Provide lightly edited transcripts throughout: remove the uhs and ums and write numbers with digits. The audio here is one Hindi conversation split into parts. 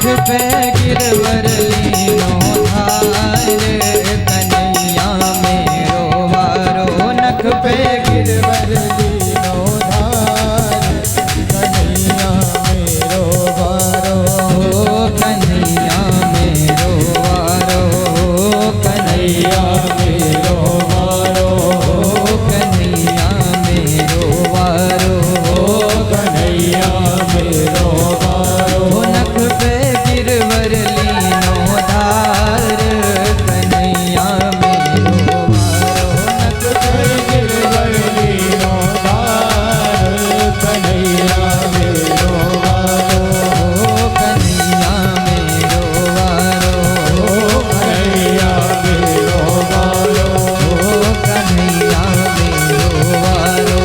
नख पे गिरवर लीनो धार, कन्हैया मेरो वारो नख पे गिरवर लीनो धार, कन्हैया मेरो वारो, कन्हैया मेरो वारो, कन्हैया मेरो वारो, कन्हैया मेरो वारो, कन्हैया मेरो वारो, नख पे गिरवर लीनो धार, कन्हैया मेरो वारो, नख पे गिरवर लीनो धार, कन्हैया मेरो वारो, कन्हैया मेरो वारो, कन्हैया मेरो वारो, कन्हैया मेरो वारो,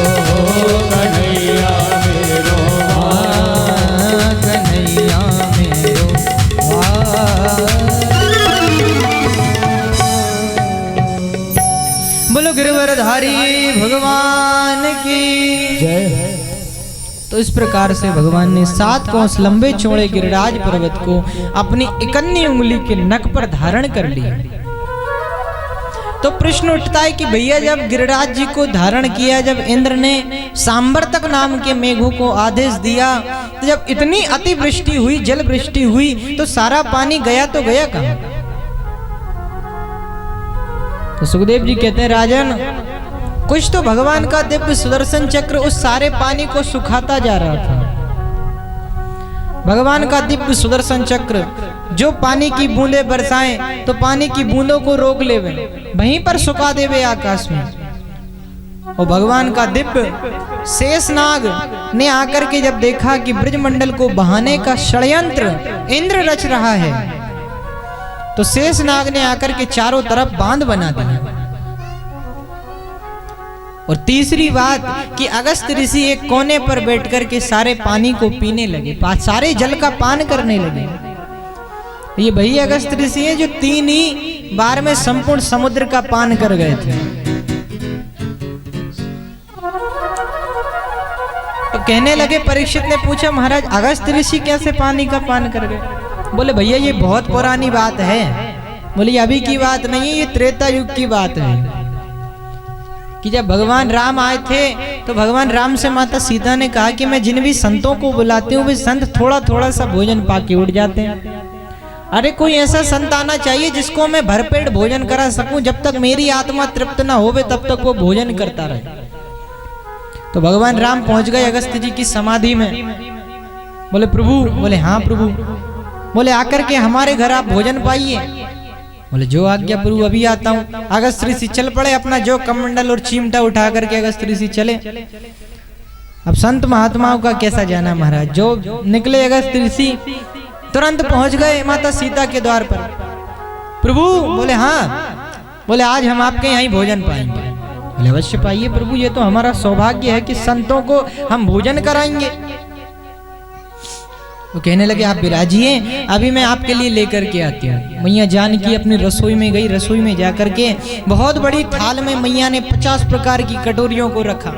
कन्हैया मेरो वारो, कन्हैया मेरो वारो। बोलो गिरवरधारी भगवान की जय। तो इस प्रकार से भगवान ने 7 कोस लंबे चौड़े गिरिराज पर्वत को अपनी 51 उंगली के नख पर धारण कर लिया। तो प्रश्न उठता है कि भैया जब गिरिराज जी को धारण किया, जब इंद्र ने सांबर्तक नाम के मेघों को आदेश दिया, तो जब इतनी अतिवृष्टि हुई, जल वृष्टि हुई, तो सारा पानी गया तो गया कहां? तो सुखदेव जी कहते हैं राजन, कुछ तो भगवान का दिव्य सुदर्शन चक्र उस सारे पानी को सुखाता जा रहा था। भगवान का दिव्य सुदर्शन चक्र जो पानी की बूंदें बरसाएं तो पानी की बूंदों को रोक लेवे, वहीं पर सुखा देवे आकाश में। और भगवान का दिव्य शेषनाग ने आकर के जब देखा कि ब्रजमंडल को बहाने का षड्यंत्र इंद्र रच रहा है, तो शेषनाग ने आकर के चारों तरफ बांध बना दिया। और तीसरी बात कि अगस्त ऋषि एक कोने पर बैठकर के सारे पानी को पीने लगे, सारे जल का पान करने लगे। ये वही अगस्त ऋषि है जो 3 ही बार में संपूर्ण समुद्र का पान कर गए थे। तो कहने लगे, परीक्षित ने पूछा महाराज अगस्त ऋषि कैसे पानी का पान कर गए? बोले भैया ये बहुत पुरानी बात है। बोले अभी की बात नहीं है, ये त्रेता युग की बात है कि जब भगवान राम आए थे तो भगवान राम से माता सीता ने कहा कि मैं जिन भी संतों को बुलाती हूँ वे संत थोड़ा थोड़ा सा भोजन पाके उठ जाते हैं। अरे कोई ऐसा संत आना चाहिए जिसको मैं भरपेट भोजन करा सकूं, जब तक मेरी आत्मा तृप्त ना होवे तब तक वो भोजन करता रहे। तो भगवान राम पहुंच गए अगस्त जी की समाधि में। बोले प्रभु, बोले हाँ प्रभु। बोले आकर के हमारे घर आप भोजन पाइए। बोले जो आज्ञा प्रभु, अभी आता हूँ। अगस्त ऋषि चल पड़े, अपना जो कमंडल और चिमटा उठा करके अगस्त ऋषि चले। अब संत महात्माओं का कैसा जाना महाराज, जो निकले अगस्त ऋषि तुरंत पहुंच गए माता सीता के द्वार पर। प्रभु, बोले हाँ। बोले आज हम आपके यहाँ ही भोजन पाएंगे। बोले अवश्य पाइए प्रभु, ये तो हमारा सौभाग्य है कि संतों को हम भोजन कराएंगे। वो कहने लगे आप विराजिए, अभी मैं आपके लिए लेकर के आती हूँ। मैया जानकी अपनी रसोई में गई। रसोई में जाकर के बहुत बड़ी थाल में मैया ने 50 प्रकार की कटोरियों को रखा।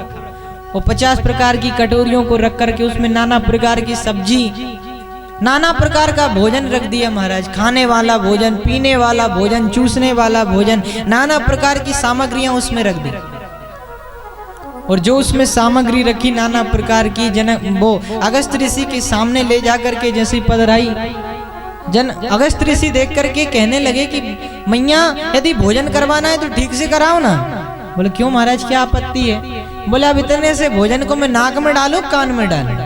वो 50 प्रकार की कटोरियों को रख करके उसमें नाना प्रकार की सब्जी, नाना प्रकार का भोजन रख दिया महाराज। खाने वाला भोजन, पीने वाला भोजन, चूसने वाला भोजन, नाना प्रकार की सामग्रियां उसमें रख दी। और जो उसमें सामग्री रखी नाना प्रकार की वो अगस्त ऋषि के सामने ले जाकर के जैसी पधराई। अगस्त ऋषि देख करके कहने लगे कि मैया यदि भोजन करवाना है तो ठीक से कराओ ना। बोले क्यों महाराज, क्या आपत्ति है? बोले अब इतने से भोजन को मैं नाक में डालूं कान में डालूं?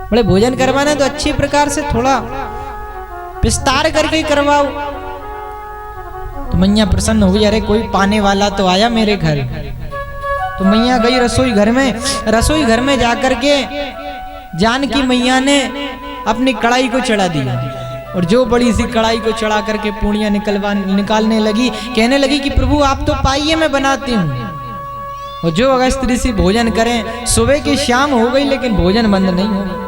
बोले भोजन करवाना है तो अच्छी प्रकार से थोड़ा विस्तार करके करवाओ। तो मैया प्रसन्न हो गई, अरे कोई पाने वाला तो आया मेरे घर। तो मैया गई रसोई घर में। रसोई घर में जाकर के जानकी मैया ने अपनी कढ़ाई को चढ़ा दिया और जो बड़ी सी कढ़ाई को चढ़ा करके पूड़ियां निकालने लगी। कहने लगी कि प्रभु आप तो पाइए, मैं बनाती हूँ। और जो अगस्त ऋषि भोजन करें, सुबह की शाम हो गई लेकिन भोजन बंद नहीं होगा।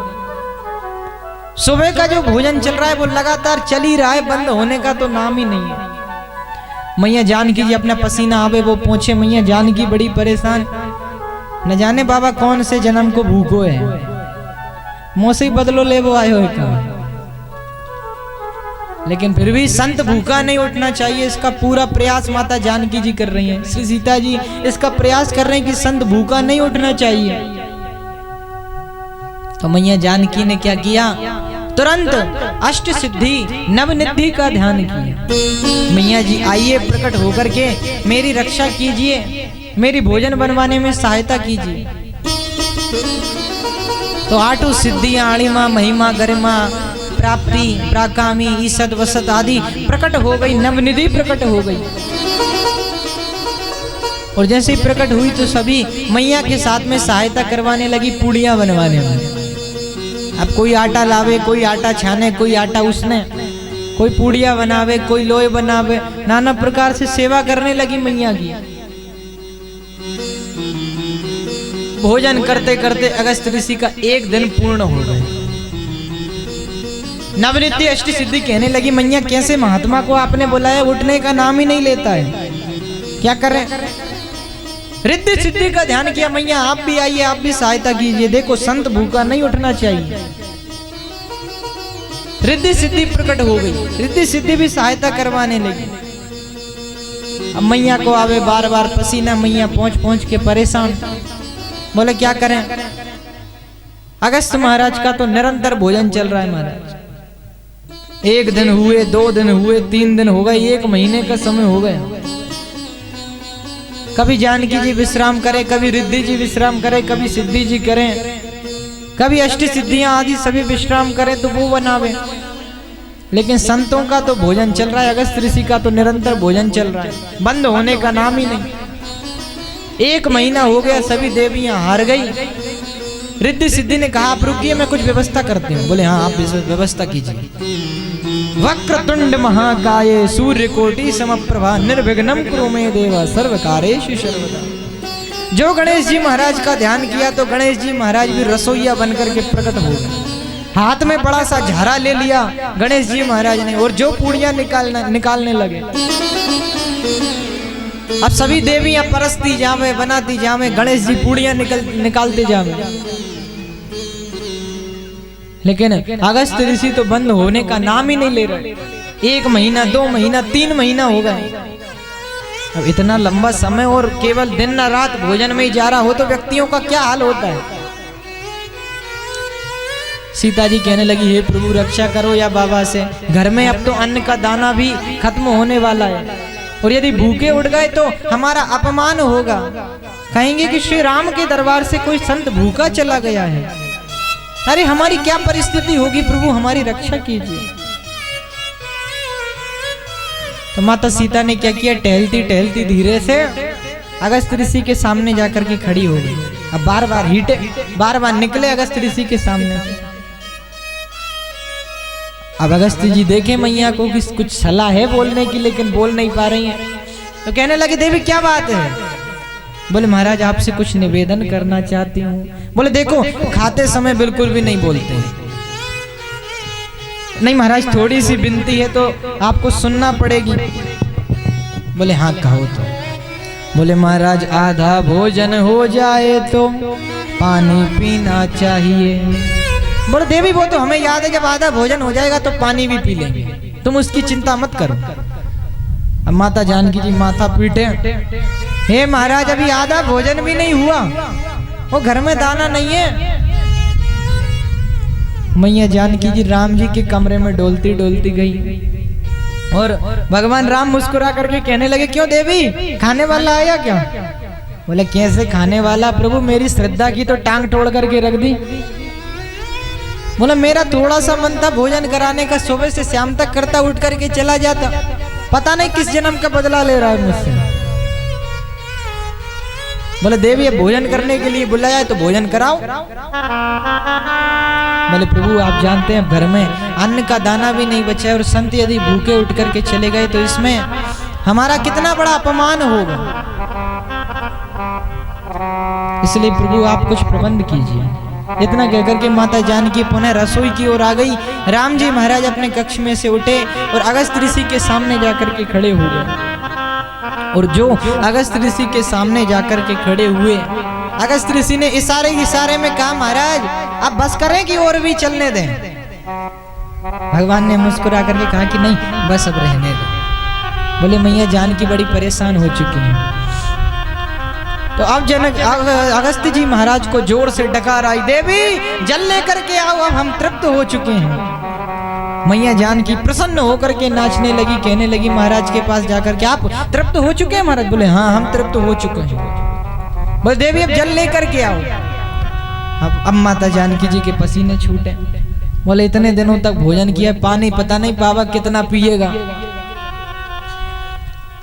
सुबह का जो भोजन चल रहा है वो लगातार चल ही रहा है, बंद होने का तो नाम ही नहीं है। मैया जानकी जी अपना पसीना आवे वो पोंछे। मैया जानकी बड़ी परेशान, न जाने बाबा कौन से जन्म को भूखो है, मौसी बदलो ले वो आयो है का। लेकिन फिर भी संत भूखा नहीं उठना चाहिए, इसका पूरा प्रयास माता जानकी जी कर रही हैं। श्री सीता जी इसका प्रयास कर रहे हैं कि संत भूखा नहीं उठना चाहिए। तो मैया जानकी ने क्या किया, तुरंत अष्ट सिद्धि नवनिधि का ध्यान किया। मैया जी आइए प्रकट होकर के मेरी रक्षा कीजिए, मेरी भोजन बनवाने में सहायता कीजिए। तो आठों सिद्धियां आड़िमा महिमा गरिमा प्राप्ति प्राकामी ईसद वसत आदि प्रकट हो गई, नवनिधि प्रकट हो गई। और जैसे ही प्रकट हुई तो सभी मैया के साथ में सहायता करवाने लगी पूड़ियां बनवाने में। अब कोई आटा लावे, कोई आटा छाने, कोई आटा उसने, कोई पूड़ियां बनावे, कोई लोई बनावे, नाना प्रकार से सेवा करने लगी मैया की। भोजन करते करते अगस्त ऋषि का एक दिन पूर्ण हो गया। नवनिधि अष्ट सिद्धि कहने लगी, मैया कैसे महात्मा को आपने बुलाया, उठने का नाम ही नहीं लेता है, क्या करें। रिद्धि सिद्धि का ध्यान किया, मैया आप भी आइए, आप भी सहायता कीजिए, देखो संत भूखा नहीं उठना चाहिए। रिद्धि सिद्धि प्रकट हो गई, रिद्धि सिद्धि भी सहायता करवाने लगी। अब मैया को आवे बार बार पसीना, मैया पहुंच पहुंच के परेशान, बोले क्या करें। अगस्त महाराज का तो निरंतर भोजन चल रहा है महाराज। एक दिन हुए, 2 दिन हुए, 3 दिन हो गए, 1 महीने का समय हो गया। कभी जानकी जी विश्राम करे, कभी रिद्धि जी विश्राम करे, कभी सिद्धि जी करें, कभी अष्ट सिद्धियां आदि सभी विश्राम करें तो वो बनावे। लेकिन संतों का तो भोजन चल रहा है, अगस्त ऋषि का तो निरंतर भोजन चल रहा है, बंद होने का नाम ही नहीं। 1 महीना हो गया, सभी देवियां हार गई। रिद्धि सिद्धि ने कहा आप रुकिए, मैं कुछ व्यवस्था करती हूँ। बोले हाँ आप व्यवस्था कीजिए। वक्रतुंड महाकाय सूर्यकोटि समप्रभा निर्विघ्नं कुरु मे देवा सर्वकारेषु सर्वदा। जो गणेश जी महाराज का ध्यान किया तो गणेश जी महाराज भी रसोईया बनकर के प्रकट हो गए। हाथ में बड़ा सा झारा ले लिया गणेश जी महाराज ने, और जो पूड़ियां निकालने लगे। अब सभी देवियां परसती जावे, बनाती जावे, गणेश जी पूड़ियां निकालते जावे। लेकिन अगस्त ऋषि तो बंद होने का नाम ही नहीं ले रहे। 1 महीना, 2 महीना, 3 महीना हो गए। अब इतना लंबा समय और केवल दिन न रात भोजन में ही जा रहा हो तो व्यक्तियों का क्या हाल होता है। सीता जी कहने लगी हे प्रभु रक्षा करो या बाबा से, घर में अब तो अन्न का दाना भी खत्म होने वाला है, और यदि भूखे उठ गए तो हमारा अपमान होगा। कहेंगे कि श्री राम के दरबार से कोई संत भूखा चला गया है। अरे हमारी क्या परिस्थिति होगी प्रभु, हमारी रक्षा कीजिए। तो माता सीता ने क्या किया, टहलती टहलती धीरे से अगस्त ऋषि के सामने जाकर के खड़ी हो गई। अब बार बार निकले अगस्त ऋषि के सामने से। अब अगस्त जी देखे मैया को कि कुछ सलाह है बोलने की, लेकिन बोल नहीं पा रही हैं। तो कहने लगे देवी क्या बात है। बोले महाराज आपसे कुछ निवेदन करना चाहती हूँ। बोले देखो खाते समय बिल्कुल भी नहीं बोलते। नहीं महाराज थोड़ी सी विनती है तो आपको सुनना पड़ेगी। बोले हाँ कहो तो। बोले महाराज आधा भोजन हो जाए तो पानी पीना चाहिए। बोले देवी वो तो हमें याद है, जब आधा भोजन हो जाएगा तो पानी भी पी लेंगे, तुम उसकी चिंता मत करो। अब माता जानकी जी माथा पीटे, हे महाराज अभी आधा भोजन भी नहीं हुआ, वो घर में दाना नहीं है। मैया जानकी जी राम जी के कमरे में डोलती डोलती गई, और भगवान राम मुस्कुरा करके कहने लगे क्यों देवी खाने वाला आया क्या। बोले कैसे खाने वाला प्रभु, मेरी श्रद्धा की तो टांग तोड़ करके रख दी। बोला मेरा थोड़ा सा मन था भोजन कराने का, सुबह से शाम तक करता, उठ करके चला जाता, पता नहीं किस जन्म का बदला ले रहा है मुझसे। बोले देवी भोजन करने के लिए बुलाया है तो भोजन कराओ। बोले प्रभु आप जानते हैं घर में अन्न का दाना भी नहीं बचा है, और संत यदि भूखे उठ करके चले गए तो इसमें हमारा कितना बड़ा अपमान होगा, इसलिए प्रभु आप कुछ प्रबंध कीजिए। इतना कहकर के माता जानकी पुनः रसोई की ओर आ गई। राम जी महाराज अपने कक्ष में से उठे और अगस्त ऋषि के सामने जाकर के खड़े हो गए। और जो अगस्त ऋषि के सामने जाकर के खड़े हुए, अगस्त ऋषि ने इशारे में कहा महाराज अब बस करें कि और भी चलने दें। भगवान ने मुस्कुरा करके कहा कि नहीं बस अब रहने दो। बोले मैया जानकी बड़ी परेशान हो चुकी हैं। तो अब अगस्त्य जी महाराज को जोर से डकार आई, देवी जल लेकर के आओ, अब हम तृप्त हो चुके हैं। मैया जानकी प्रसन्न होकर के नाचने लगी, कहने लगी महाराज के पास जाकर के, आप तृप्त हो चुके हैं महाराज? बोले हाँ हम तृप्त हो चुके हैं। बोले देवी अब जल लेकर के आओ। अब माता जानकी जी के पसीने छूटे। बोले इतने दिनों तक भोजन किया, पानी पता नहीं बाबा कितना पिएगा।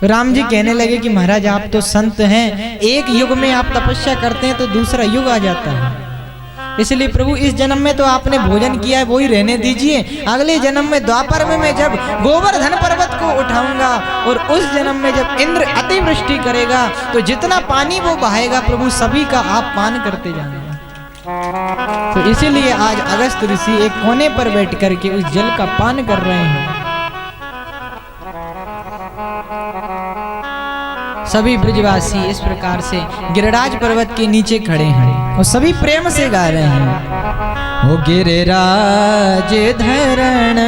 तो राम जी कहने लगे कि महाराज आप तो संत हैं, एक युग में आप तपस्या करते हैं तो दूसरा युग आ जाता है, इसलिए प्रभु इस जन्म में तो आपने भोजन किया है वो ही रहने दीजिए। अगले जन्म में द्वापर में मैं जब गोवर्धन पर्वत को उठाऊंगा और उस जन्म में जब इंद्र अतिवृष्टि करेगा तो जितना पानी वो बहाएगा प्रभु सभी का आप पान करते जाएंगे। तो इसीलिए आज अगस्त ऋषि एक कोने पर बैठ करके उस जल का पान कर रहे हैं। सभी ब्रजवासी इस प्रकार से गिरिराज पर्वत के नीचे खड़े हैं और सभी प्रेम से गा रहे हैं, ओ गिरिराज धरण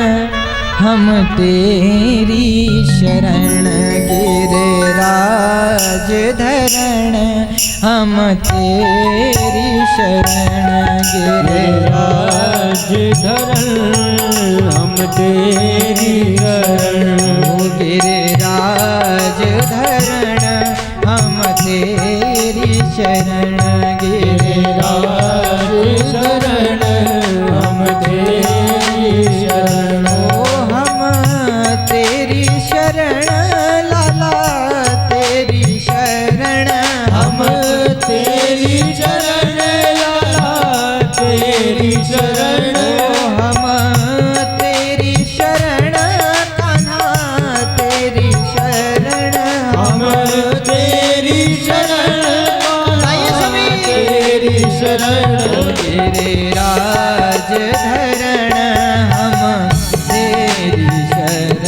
हम तेरी शरण, गिरिराज धरण हम तेरी शरण, गिरिराज धरण हम तेरी शरण, गिरिराज धरण हम तेरी शरण, गिरिराज धरण हम तेरी शरण, हम तेरी शरण लाला तेरी शरण, हम तेरी शरण लाला तेरी शरण, हम तेरी शरण कान्हा तेरी शरण, हम तेरी शरण तेरी शरण, गिरिराज धरण हम तेरी शरण,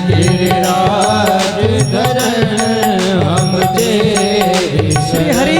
गिरिराज धरण हम तेरी शरण। हरि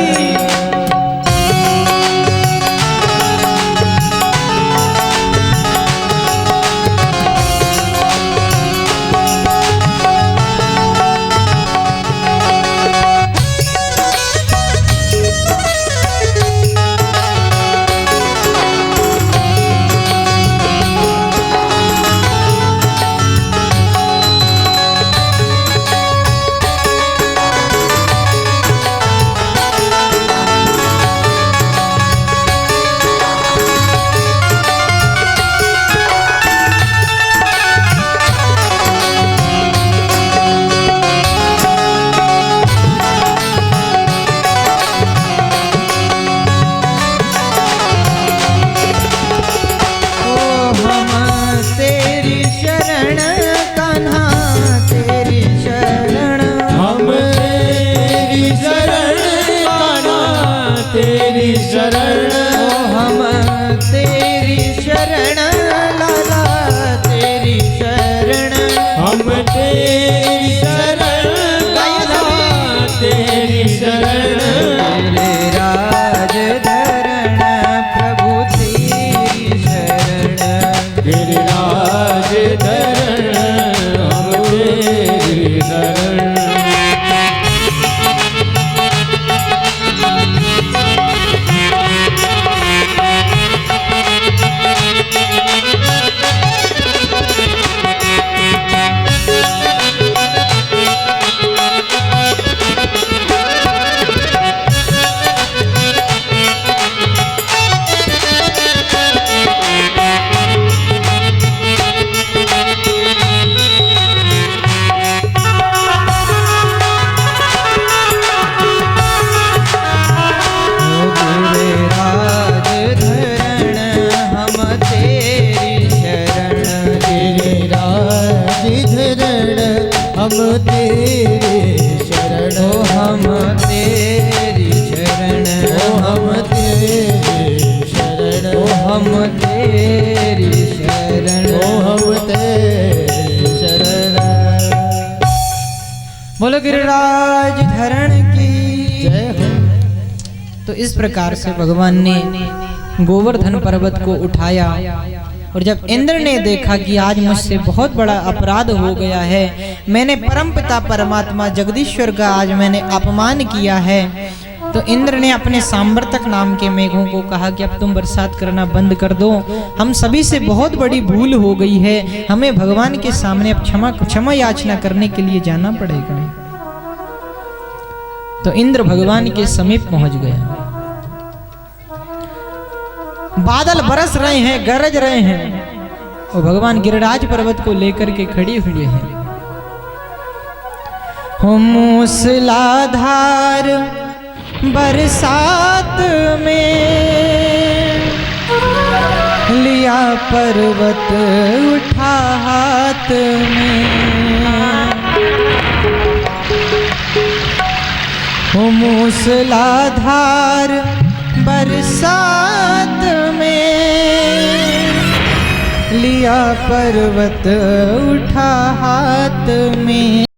बोलो गिरिराज धरण की जय हो। तो इस प्रकार से भगवान ने गोवर्धन पर्वत को उठाया और जब इंद्र ने देखा कि आज मुझसे बहुत बड़ा अपराध हो गया है, मैंने परमपिता परमात्मा जगदीश्वर का आज मैंने अपमान किया है, तो इंद्र ने अपने सांवर्तक नाम के मेघों को कहा कि अब तुम बरसात करना बंद कर दो, हम सभी से बहुत बड़ी भूल हो गई है, हमें भगवान के सामने अब क्षमा याचना करने के लिए जाना पड़ेगा। तो इंद्र भगवान के समीप पहुंच गया। बादल बरस रहे हैं, गरज रहे हैं, और भगवान गिरिराज पर्वत को लेकर के खड़े हुए हैं। हो मूसलाधार बरसात में लिया पर्वत उठा हाथ में, हो मूसलाधार बरसात में लिया पर्वत उठा हाथ में।